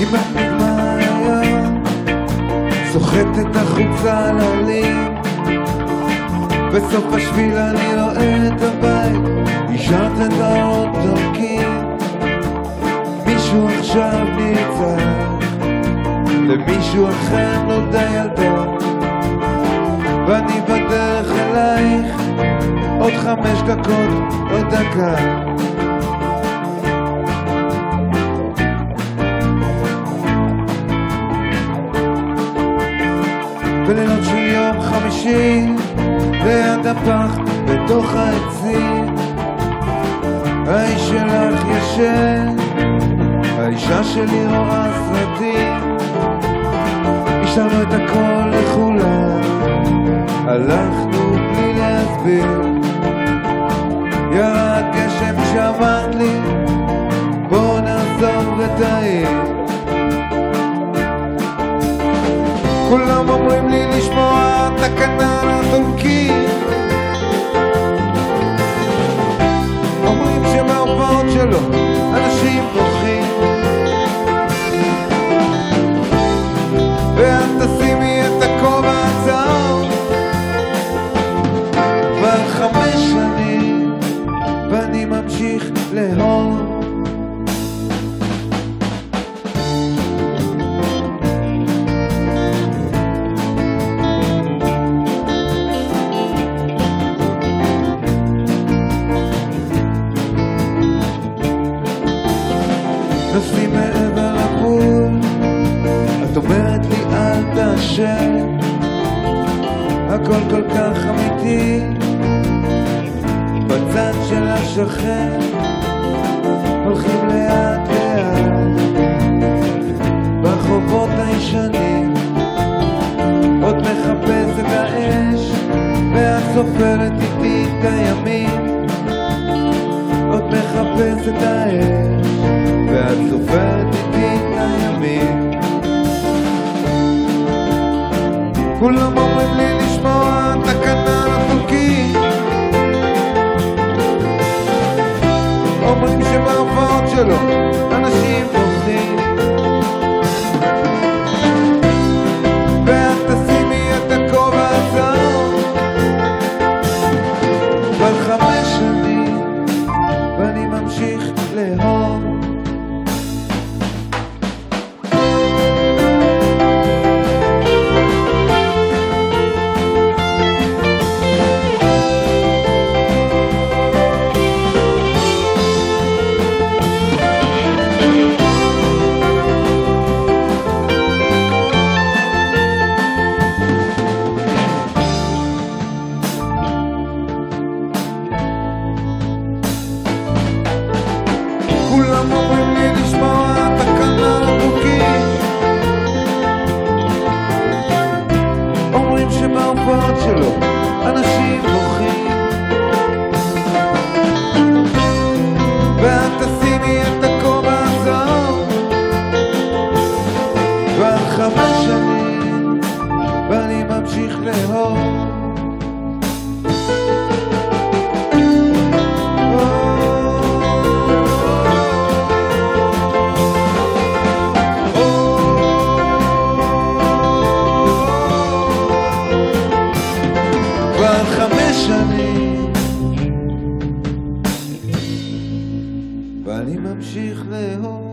כמעט נגמר היום, סוחט את החוצה על הלים, בסוף השביל אני רואה את הבית, השארת את האורות דולקים. מישהו עכשיו נרצח, למישהו אחר נולדה ילדה, ואני בדרך אלייך, עוד 5 דקות, עוד דקה. בלילות של יום חמישי, ליד הפח, בתוך העצים, האיש שלך ישן, האישה שלי רואה סרטים. השארנו את הכל לכולם, הלכנו בלי להסביר. ירד גשם שאמרת לי, בוא נעזוב את העיר. כולם אומרים לי לשמוע את הכנר הדולקים, אומרים שמההופעות שלו אנשים בוכים, ואת תשימי את הכובע הצהוב. כבר 5 שנים ואני ממשיך לאהוב. נוסעים מעבר לגבול, את אומרת לי אל תאשר, הכל כל כך אמיתי, בצד של השכן הולכים לאט לאט ברחובות הישנים. עוד מחפש את האש ואת סופרת איתי את הימים. עוד מחפש את האש ואת סופרת איתי את הימים. כולם אומרים לי לשמוע את הכנר הדולקים, אומרים שבהופעות שלו אנשים בוכים, ואת תשימי את הכובע הצהוב. כבר 5 שנים ואני ממשיך לאהוב. כולם אומרים לי לשמוע את הכנר הדולקים, אומרים שבהופעות שלו אנשים בוכים, ואת תשימי את הכובע הצהוב. כבר 5 שנים ואני ממשיך לאהוב. כבר 5 שנים ואני ממשיך לאהוב.